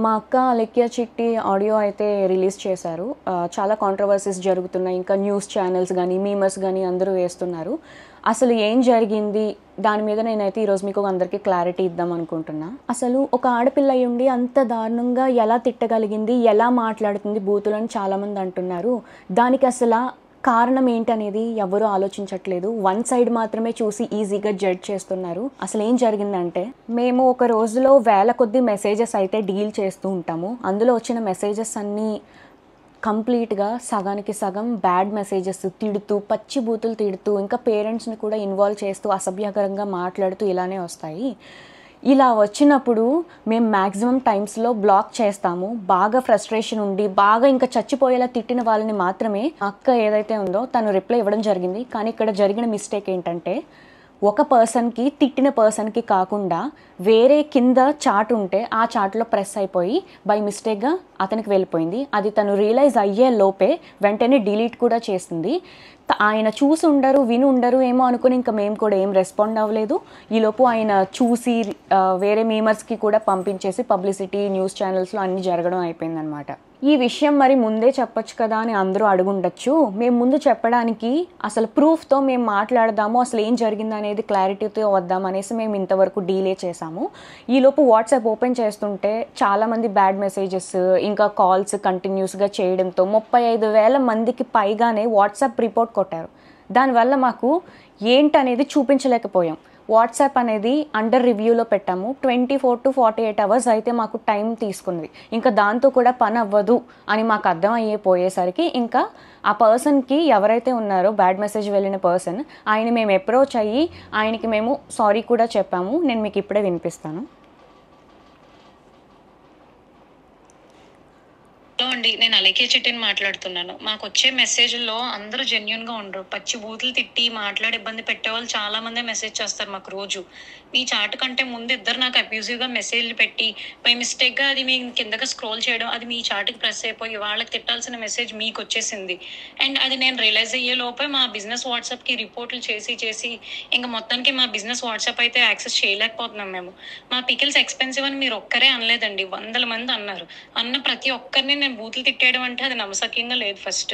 మా అక్క అలెక్య చిట్టి ఆడియో అయితే రిలీజ్ చేశారు. చాలా కాంట్రవర్సీస్ జరుగుతున్నాయి. ఇంకా న్యూస్ ఛానల్స్ గానీ, మీమర్స్ గానీ అందరూ వేస్తున్నారు. అసలు ఏం జరిగింది? దాని మీద నేనైతే ఈరోజు మీకు అందరికీ క్లారిటీ ఇద్దాం అనుకుంటున్నా. అసలు ఒక ఆడపిల్ల అయ్యుండి అంత దారుణంగా ఎలా తిట్టగలిగింది? ఎలా మాట్లాడుతుంది బూతులని చాలామంది అంటున్నారు. దానికి అసల కారణం ఏంటనేది ఎవరూ ఆలోచించట్లేదు. వన్ సైడ్ మాత్రమే చూసి ఈజీగా జడ్జ్ చేస్తున్నారు. అసలు ఏం జరిగిందంటే, మేము ఒక రోజులో వేల కొద్ది మెసేజెస్ అయితే డీల్ చేస్తూ ఉంటాము. అందులో వచ్చిన మెసేజెస్ అన్నీ కంప్లీట్గా సగానికి సగం బ్యాడ్ మెసేజెస్, తిడుతూ, పచ్చి బూతులు తిడుతూ, ఇంకా పేరెంట్స్ని కూడా ఇన్వాల్వ్ చేస్తూ, అసభ్యకరంగా మాట్లాడుతూ ఇలానే వస్తాయి. ఇలా వచ్చినప్పుడు మేము మ్యాక్సిమం టైమ్స్లో బ్లాక్ చేస్తాము. బాగా ఫ్రస్ట్రేషన్ ఉండి, బాగా ఇంకా చచ్చిపోయేలా తిట్టిన వాళ్ళని మాత్రమే అక్క ఏదైతే ఉందో తను రిప్లై ఇవ్వడం జరిగింది. కానీ ఇక్కడ జరిగిన మిస్టేక్ ఏంటంటే, ఒక పర్సన్కి తిట్టిన పర్సన్కి కాకుండా వేరే కింద చాట్ ఉంటే ఆ చాట్లో ప్రెస్ అయిపోయి బై మిస్టేక్గా అతనికి వెళ్ళిపోయింది. అది తను రియలైజ్ అయ్యే లోపే వెంటనే డిలీట్ కూడా చేసింది. ఆయన చూసి ఉండరు, విని ఉండరు ఏమో అనుకుని ఇంకా మేము కూడా ఏం రెస్పాండ్ అవ్వలేదు. ఈలోపు ఆయన చూసి వేరే మీమర్స్కి కూడా పంపించేసి పబ్లిసిటీ న్యూస్ ఛానల్స్లో అన్నీ జరగడం అయిపోయిందనమాట. ఈ విషయం మరి ముందే చెప్పొచ్చు కదా అని అందరూ అడుగుండొచ్చు. మేము ముందు చెప్పడానికి అసలు ప్రూఫ్తో మేము మాట్లాడదాము, అసలు ఏం జరిగింది అనేది క్లారిటీతో వద్దాం అనేసి మేము ఇంతవరకు డీలే చేసాము. ఈలోపు వాట్సాప్ ఓపెన్ చేస్తుంటే చాలామంది బ్యాడ్ మెసేజెస్ ఇంకా కాల్స్ కంటిన్యూస్గా చేయడంతో 35,000 మందికి పైగానే వాట్సాప్ రిపోర్ట్ కొట్టారు. దానివల్ల మాకు ఏంటనేది చూపించలేకపోయాం. వాట్సాప్ అనేది అండర్ రివ్యూలో పెట్టాము. 24 to 48 hours అయితే మాకు టైం తీసుకుంది. ఇంకా దాంతో కూడా పని అవ్వదు అని మాకు అర్థం అయిపోయేసరికి ఇంకా ఆ పర్సన్కి ఎవరైతే ఉన్నారో బ్యాడ్ మెసేజ్ వెళ్ళిన పర్సన్, ఆయన మేము అప్రోచ్ అయ్యి ఆయనకి మేము సారీ కూడా చెప్పాము. నేను మీకు ఇప్పుడే వినిపిస్తాను. హలో అండి, నేను అలెక్య చిట్టిని మాట్లాడుతున్నాను. మాకు వచ్చే మెసేజ్లో అందరూ జెన్యున్గా ఉండరు. పచ్చి బూతులు తిట్టి మాట్లాడి ఇబ్బంది పెట్టేవాళ్ళు చాలా మంది మెసేజ్ చేస్తారు మాకు రోజు. మీ చాట్ కంటే ముందు ఇద్దరు నాకు అబ్యూజివ్గా మెసేజ్లు పెట్టి బై మిస్టేక్గా అది మీ కిందగా స్క్రోల్ చేయడం, అది మీ చాట్కి ప్రెస్ అయిపోయి వాళ్ళకి తిట్టాల్సిన మెసేజ్ మీకు వచ్చేసింది. అండ్ అది నేను రియలైజ్ అయ్యే లోపే మా బిజినెస్ వాట్సాప్కి రిపోర్ట్లు చేసి ఇంకా మొత్తానికి మా బిజినెస్ వాట్సాప్ అయితే యాక్సెస్ చేయలేకపోతున్నాం మేము. మా పికిల్స్ ఎక్స్పెన్సివ్ అని మీరు ఒక్కరే అనలేదండి, 100 మంది అన్నారు. అన్న ప్రతి ఒక్కరిని నేను బూతులు తిట్టేయడం అంటే అది నమ్మసక్యంగా లేదు. ఫస్ట్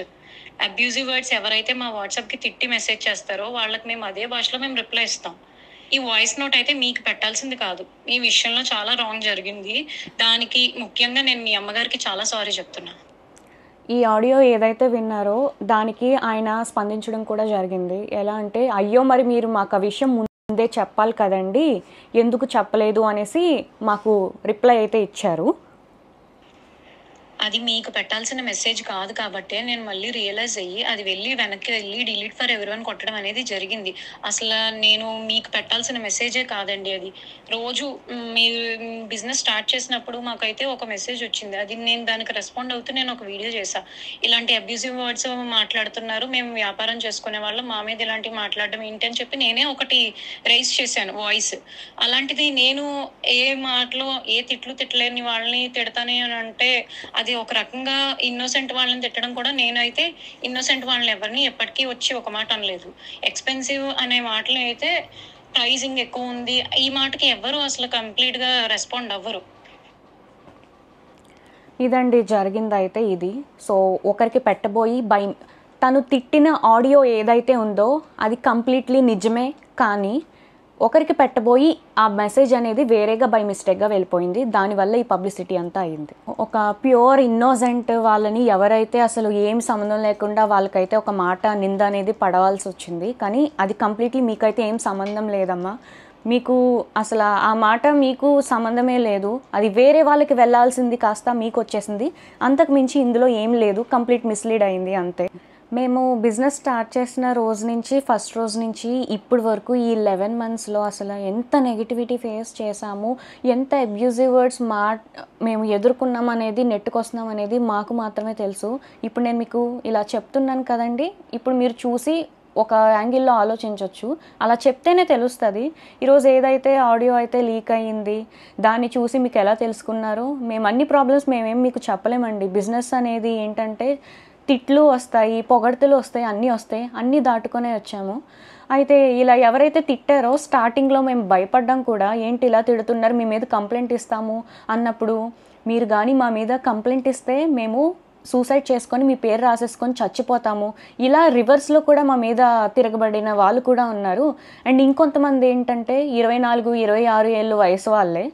అబ్యూజివ్ వర్డ్స్ ఎవరైతే మా వాట్సాప్కి తిట్టి మెసేజ్ చేస్తారో వాళ్ళకి మేము అదే భాషలో మేము రిప్లై ఇస్తాం. ఈ వాయిస్ నోట్ అయితే మీకు పెట్టాల్సింది కాదు. మీ విషయంలో చాలా రాంగ్ జరిగింది. దానికి ముఖ్యంగా నేను మీ అమ్మగారికి చాలా సారీ చెప్తున్నా. ఈ ఆడియో ఏదైతే విన్నారో దానికి ఆయన స్పందించడం కూడా జరిగింది. ఎలా అంటే, అయ్యో మరి మీరు మాకు ఆ విషయం ముందే చెప్పాలి కదండి, ఎందుకు చెప్పలేదు అనేసి మాకు రిప్లై అయితే ఇచ్చారు. అది మీకు పెట్టాల్సిన మెసేజ్ కాదు కాబట్టి నేను మళ్ళీ రియలైజ్ అయ్యి అది వెనక్కి వెళ్ళి డిలీట్ ఫర్ ఎవరీవన్ కొట్టడం అనేది జరిగింది. అసలు నేను మీకు పెట్టాల్సిన మెసేజే కాదండి అది. రోజు మీరు బిజినెస్ స్టార్ట్ చేసినప్పుడు మాకైతే ఒక మెసేజ్ వచ్చింది. అది నేను దానికి రెస్పాండ్ అవుతూ నేను ఒక వీడియో చేశాను. ఇలాంటి అబ్యూజివ్ వర్డ్స్ మాట్లాడుతున్నారు, మేము వ్యాపారం చేసుకునే వాళ్ళం, మా మీద ఇలాంటివి మాట్లాడడం ఏంటి అని చెప్పి నేనే ఒకటి రైజ్ చేశాను వాయిస్. అలాంటిది నేను ఏ మాటలో ఏ తిట్టలేని వాళ్ళని తిడతానే అని అంటే అది ఒక రకంగా ఇన్నోసెంట్ వాళ్ళని తిట్టడం కూడా. నేనైతే ఇన్నోసెంట్ వాళ్ళని ఎవరిని ఎప్పటికీ వచ్చి ఒక మాట అనలేదు. ఎక్స్పెన్సివ్ అనే మాటలు అయితే ప్రైజింగ్ ఎక్కువ ఉంది, ఈ మాటకి ఎవరు అసలు కంప్లీట్గా రెస్పాండ్ అవ్వరు. ఇదండి జరిగిందైతే ఇది. సో ఒకరికి పెట్టబోయి తను తిట్టిన ఆడియో ఏదైతే ఉందో అది కంప్లీట్లీ నిజమే, కానీ ఒకరికి పెట్టబోయి ఆ మెసేజ్ అనేది వేరేగా బై మిస్టేక్గా వెళ్ళిపోయింది. దానివల్ల ఈ పబ్లిసిటీ అంతా అయింది. ఒక ప్యూర్ ఇన్నోసెంట్ వాళ్ళని ఎవరైతే అసలు ఏం సంబంధం లేకుండా వాళ్ళకైతే ఒక మాట నింద అనేది పడవలసి వచ్చింది. కానీ అది కంప్లీట్లీ మీకైతే ఏం సంబంధం లేదమ్మా, మీకు అసలు ఆ మాట మీకు సంబంధమే లేదు, అది వేరే వాళ్ళకి వెళ్ళాల్సింది కాస్త మీకు వచ్చేసింది. అంతకు మించి ఇందులో ఏం లేదు, కంప్లీట్ మిస్లీడ్ అయింది అంతే. మేము బిజినెస్ స్టార్ట్ చేసిన ఫస్ట్ రోజు నుంచి ఇప్పటి వరకు ఈ 11 monthsలో అసలు ఎంత నెగిటివిటీ ఫేస్ చేసాము, ఎంత అబ్యూజివ్ వర్డ్స్ మేము ఎదుర్కొన్నాం అనేది, నెట్టుకొస్తున్నాం అనేది మాకు మాత్రమే తెలుసు. ఇప్పుడు నేను మీకు ఇలా చెప్తున్నాను కదండి, ఇప్పుడు మీరు చూసి ఒక యాంగిల్లో ఆలోచించవచ్చు. అలా చెప్తేనే తెలుస్తుంది. ఈరోజు ఏదైతే ఆడియో అయితే లీక్ అయ్యింది దాన్ని చూసి మీకు ఎలా తెలుసుకున్నారో, మేము అన్ని ప్రాబ్లమ్స్ మేమేం మీకు చెప్పలేమండి. బిజినెస్ అనేది ఏంటంటే తిట్లు వస్తాయి, పొగడ్తలు వస్తాయి, అన్నీ వస్తాయి. అన్నీ దాటుకొనే వచ్చాము. అయితే ఇలా ఎవరైతే తిట్టారో స్టార్టింగ్లో మేము భయపడ్డాం కూడా. ఏంటి ఇలా తిడుతున్నారు, మీ మీద కంప్లైంట్ ఇస్తాము అన్నప్పుడు, మీరు కానీ మా మీద కంప్లైంట్ ఇస్తే మేము సూసైడ్ చేసుకొని మీ పేరు రాసేసుకొని చచ్చిపోతాము, ఇలా రివర్స్లో కూడా మా మీద తిరగబడిన వాళ్ళు కూడా ఉన్నారు. అండ్ ఇంకొంతమంది ఏంటంటే 24, 26 ఏళ్ళు వయసు వాళ్ళే.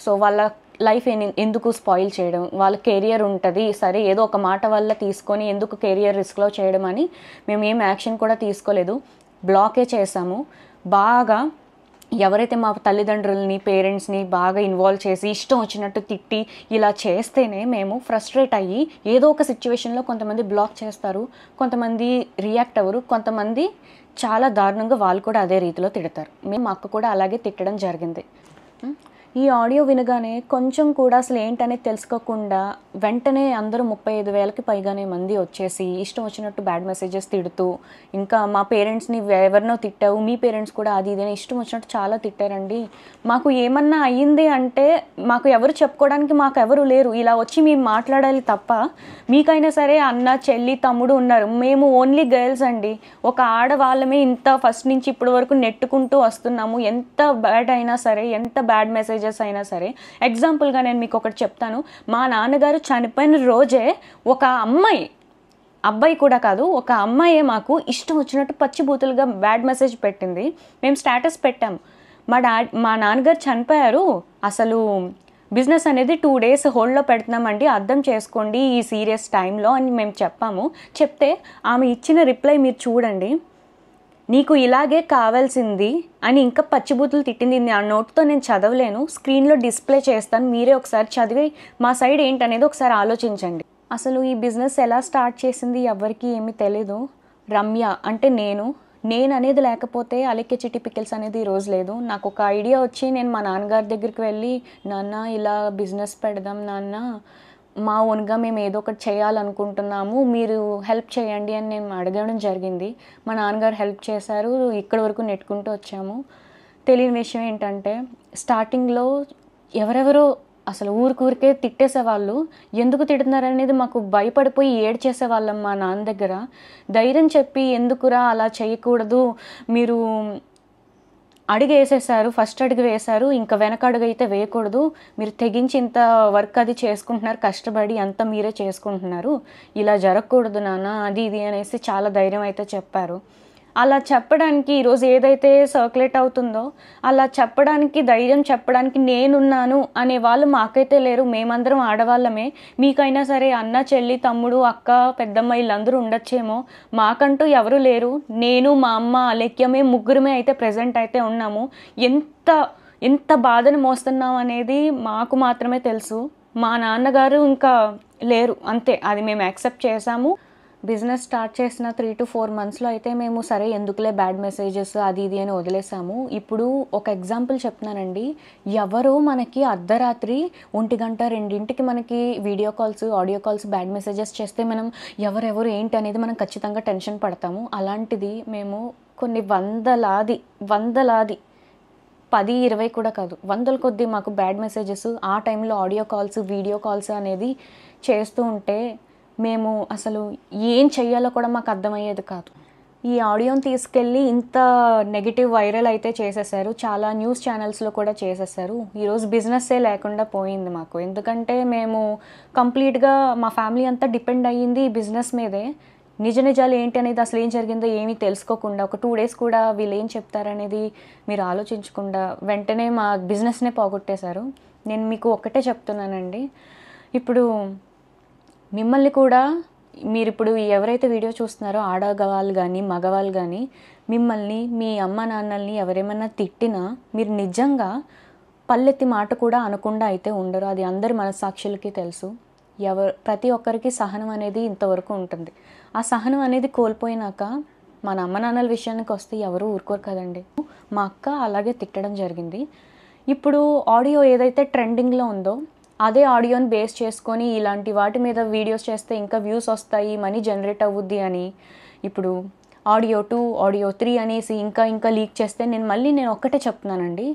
సో వాళ్ళ లైఫ్ ఎందుకు స్పాయిల్ చేయడం, వాళ్ళ కెరియర్ ఉంటుంది సరే, ఏదో ఒక మాట వల్ల తీసుకొని ఎందుకు కెరియర్ రిస్క్లో చేయడం అని మేము ఏం యాక్షన్ కూడా తీసుకోలేదు, బ్లాకే చేసాము. బాగా ఎవరైతే మా తల్లిదండ్రులని, పేరెంట్స్ని బాగా ఇన్వాల్వ్ చేసి ఇష్టం వచ్చినట్టు తిట్టి ఇలా చేస్తేనే మేము ఫ్రస్ట్రేట్ అయ్యి ఏదో ఒక సిచ్యువేషన్లో కొంతమంది బ్లాక్ చేస్తారు, కొంతమంది రియాక్ట్ అవ్వరు, కొంతమంది చాలా దారుణంగా వాళ్ళు కూడా అదే రీతిలో తిడతారు. మేము మా అక్క కూడా అలాగే తిట్టడం జరిగింది. ఈ ఆడియో వినగానే కొంచెం కూడా అసలు ఏంటనేది తెలుసుకోకుండా వెంటనే అందరూ 35,000కి పైగానే మంది వచ్చేసి ఇష్టం వచ్చినట్టు బ్యాడ్ మెసేజెస్ తిడుతూ, ఇంకా మా పేరెంట్స్ని ఎవరినో తిట్టావు, మీ పేరెంట్స్ కూడా అది ఇదని ఇష్టం వచ్చినట్టు చాలా తిట్టారండి. మాకు ఏమన్నా అయ్యింది అంటే మాకు ఎవరు చెప్పుకోవడానికి మాకు ఎవరు లేరు. ఇలా వచ్చి మేము మాట్లాడాలి తప్ప, మీకైనా సరే అన్న, చెల్లి, తమ్ముడు ఉన్నారు, మేము ఓన్లీ గర్ల్స్ అండి. ఒక ఆడవాళ్ళమే ఇంత ఫస్ట్ నుంచి ఇప్పటి వరకు నెట్టుకుంటూ వస్తున్నాము. ఎంత బ్యాడ్ అయినా సరే, ఎంత బ్యాడ్ మెసేజెస్ అయినా సరే. ఎగ్జాంపుల్గా నేను మీకు ఒకటి చెప్తాను. మా నాన్నగారు చనిపోయిన రోజే ఒక అబ్బాయి కూడా కాదు, ఒక అమ్మాయే మాకు ఇష్టం వచ్చినట్టు పచ్చిబూతులుగా బ్యాడ్ మెసేజ్ పెట్టింది. మేము స్టేటస్ పెట్టాము, మా నాన్నగారు చనిపోయారు, అసలు బిజినెస్ అనేది 2 days హోల్డ్లో పెడుతున్నామండి, అర్థం చేసుకోండి ఈ సీరియస్ టైంలో అని మేము చెప్పాము. చెప్తే ఆమె ఇచ్చిన రిప్లై మీరు చూడండి. నీకు ఇలాగే కావాల్సింది అని ఇంకా పచ్చిబూతులు తిట్టింది. నా నోట్తో నేను చదవలేను, స్క్రీన్లో డిస్ప్లే చేస్తాను, మీరే ఒకసారి చదివి మా సైడ్ ఏంటనేది ఒకసారి ఆలోచించండి. అసలు ఈ బిజినెస్ ఎలా స్టార్ట్ చేసింది ఎవరికి ఏమీ తెలీదు. రమ్య అంటే నేను అనేది లేకపోతే అలెక్కే చిట్టి పికిల్స్ అనేది ఈరోజు లేదు. నాకు ఒక ఐడియా వచ్చి నేను మా నాన్నగారి దగ్గరికి వెళ్ళి, నాన్న ఇలా బిజినెస్ పెడదాం నాన్న, మా ఓన్గా మేము ఏదో ఒకటి చేయాలనుకుంటున్నాము, మీరు హెల్ప్ చేయండి అని నేను అడగడం జరిగింది. మా నాన్నగారు హెల్ప్ చేశారు, ఇక్కడి వరకు నెట్టుకుంటూ వచ్చాము. తెలియని విషయం ఏంటంటే స్టార్టింగ్లో ఎవరెవరో అసలు ఊరికే తిట్టేసేవాళ్ళు. ఎందుకు తిడుతున్నారనేది మాకు భయపడిపోయి ఏడ్చేసేవాళ్ళం మా నాన్న దగ్గర. ధైర్యం చెప్పి, ఎందుకురా అలా చేయకూడదు, మీరు అడుగు వేసేసారు, ఫస్ట్ అడుగు వేశారు, ఇంకా వెనక అడుగు అయితే వేయకూడదు, మీరు తెగించి ఇంత వర్క్ అది చేసుకుంటున్నారు, కష్టపడి అంతా మీరే చేసుకుంటున్నారు, ఇలా జరగకూడదు నాన్న అది ఇది అనేసి చాలా ధైర్యం అయితే చెప్పారు. అలా చెప్పడానికి ఈరోజు ఏదైతే సర్క్యులేట్ అవుతుందో అలా చెప్పడానికి, ధైర్యం చెప్పడానికి నేనున్నాను అనే వాళ్ళు మాకైతే లేరు. మేమందరం ఆడవాళ్ళమే. మీకైనా సరే అన్న, చెల్లి, తమ్ముడు, అక్క, పెద్దమ్మ వీళ్ళందరూ ఉండొచ్చేమో, మాకంటూ ఎవరు లేరు. నేను, మా అమ్మ, అలెక్య, మేము ముగ్గురమే అయితే ప్రజెంట్ అయితే ఉన్నాము. ఎంత బాధను మోస్తున్నాం అనేది మాకు మాత్రమే తెలుసు. మా నాన్నగారు ఇంకా లేరు, అంతే. అది మేము యాక్సెప్ట్ చేసాము. బిజినెస్ స్టార్ట్ చేసిన 3 to 4 monthsలో అయితే మేము సరే ఎందుకులే బ్యాడ్ మెసేజెస్ అది ఇది అని వదిలేసాము. ఇప్పుడు ఒక ఎగ్జాంపుల్ చెప్తున్నానండి. ఎవరో మనకి అర్ధరాత్రి 1 గంట 2ంటికి మనకి video calls, audio calls, bad messages చేస్తే మనం ఎవరెవరు ఏంటి అనేది మనం ఖచ్చితంగా టెన్షన్ పడతాము. అలాంటిది మేము కొన్ని వందలాది 10, 20 కూడా కాదు, వందల కొద్దీ మాకు బ్యాడ్ మెసేజెస్ ఆ టైంలో ఆడియో కాల్స్, వీడియో కాల్స్ అనేది చేస్తూ ఉంటే మేము అసలు ఏం చెయ్యాలో కూడా మాకు అర్థమయ్యేది కాదు. ఈ ఆడియోని తీసుకెళ్ళి ఇంత నెగిటివ్ వైరల్ అయితే చేసేసారు, చాలా న్యూస్ ఛానల్స్లో కూడా చేసేసారు. ఈరోజు బిజినెస్సే లేకుండా పోయింది మాకు. ఎందుకంటే మేము కంప్లీట్గా మా ఫ్యామిలీ అంతా డిపెండ్ అయ్యింది ఈ బిజినెస్ మీదే. నిజాలు ఏంటి అనేది, అసలు ఏం జరిగిందో ఏమీ తెలుసుకోకుండా, ఒక 2 days కూడా వీళ్ళు ఏం చెప్తారనేది మీరు ఆలోచించకుండా వెంటనే మా బిజినెస్నే పోగొట్టేశారు. నేను మీకు ఒక్కటే చెప్తున్నానండి, ఇప్పుడు మిమ్మల్ని కూడా, మీరు ఇప్పుడు ఎవరైతే వీడియో చూస్తున్నారో ఆడవాళ్ళు కానీ మగవాళ్ళు కానీ, మిమ్మల్ని మీ అమ్మ నాన్నల్ని ఎవరేమన్నా తిట్టినా మీరు నిజంగా పల్లెత్తి మాట కూడా అనకుండా అయితే ఉండరు. అది అందరి మనస్సాక్షులకి తెలుసు. ప్రతి ఒక్కరికి సహనం అనేది ఇంతవరకు ఉంటుంది. ఆ సహనం అనేది కోల్పోయినాక మన అమ్మ నాన్నల విషయానికి వస్తే ఎవరు ఊరుకోరు కదండి. మా అక్క అలాగే తిట్టడం జరిగింది. ఇప్పుడు ఆడియో ఏదైతే ట్రెండింగ్లో ఉందో అదే ఆడియోని బేస్ చేసుకొని ఇలాంటి వాటి మీద వీడియోస్ చేస్తే ఇంకా వ్యూస్ వస్తాయి, మనీ జనరేట్ అవ్వుద్ది అని ఇప్పుడు ఆడియో 2, ఆడియో 3 అనేసి ఇంకా లీక్ చేస్తే నేను ఒక్కటే చెప్తున్నానండి,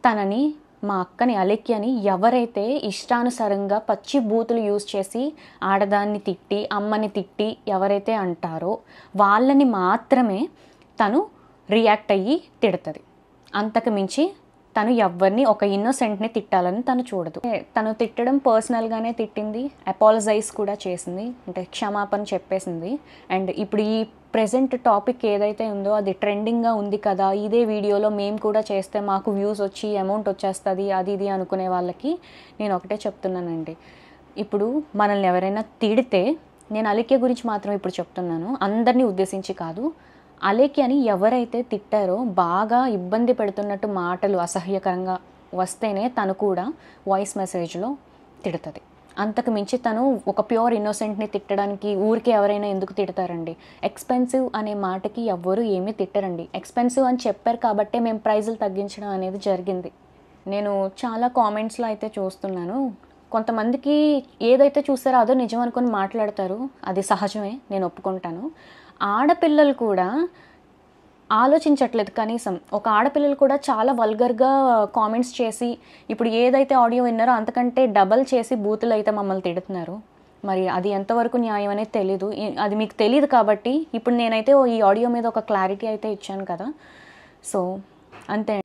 తనని మా అక్కని అలెక్యని ఎవరైతే ఇష్టానుసారంగా పచ్చి బూతులు యూజ్ చేసి ఆడదాన్ని తిట్టి అమ్మని తిట్టి ఎవరైతే అంటారో వాళ్ళని మాత్రమే తను రియాక్ట్ అయ్యి తిడుతుంది. అంతకు మించి తను ఎవరిని ఒక ఇన్నోసెంట్ని తిట్టాలని తను చూడదు. తను తిట్టడం పర్సనల్గానే తిట్టింది, అపాలజైజ్ కూడా చేసింది, అంటే క్షమాపణ చెప్పేసింది. అండ్ ఇప్పుడు ఈ ప్రెజెంట్ టాపిక్ ఏదైతే ఉందో అది ట్రెండింగ్గా ఉంది కదా, ఇదే వీడియోలో మేము కూడా చేస్తే మాకు వ్యూస్ వచ్చి అమౌంట్ వచ్చేస్తుంది అది ఇది అనుకునే వాళ్ళకి నేను ఒకటే చెప్తున్నానండి. ఇప్పుడు మనల్ని ఎవరైనా తిడితే, నేను అలికే గురించి మాత్రం ఇప్పుడు చెప్తున్నాను, అందరినీ ఉద్దేశించి కాదు, అలేఖ్యని ఎవరైతే తిట్టారో బాగా ఇబ్బంది పెడుతున్నట్టు మాటలు అసహ్యకరంగా వస్తేనే తను కూడా వాయిస్ మెసేజ్లో తిడుతుంది. అంతకు మించి తను ఒక ప్యూర్ ఇన్నోసెంట్ని తిట్టడానికి ఊరికే ఎవరైనా ఎందుకు తిడతారండి? ఎక్స్పెన్సివ్ అనే మాటకి ఎవ్వరూ ఏమీ తిట్టరండి. ఎక్స్పెన్సివ్ అని చెప్పారు కాబట్టే మేము ప్రైజులు తగ్గించడం అనేది జరిగింది. నేను చాలా కామెంట్స్లో అయితే చూస్తున్నాను, కొంతమందికి ఏదైతే చూస్తారో అదో నిజం అనుకొని మాట్లాడతారు, అది సహజమే, నేను ఒప్పుకుంటాను. ఆడపిల్లలు కూడా ఆలోచించట్లేదు కనీసం. ఒక ఆడపిల్లలు కూడా చాలా వల్గర్గా కామెంట్స్ చేసి ఇప్పుడు ఏదైతే ఆడియో విన్నారో అంతకంటే డబల్ చేసి బూతులు అయితే మమ్మల్ని తిడుతున్నారు. మరి అది ఎంతవరకు న్యాయం అనేది తెలీదు. అది మీకు తెలియదు కాబట్టి ఇప్పుడు నేనైతే ఈ ఆడియో మీద ఒక క్లారిటీ అయితే ఇచ్చాను కదా. సో అంతే.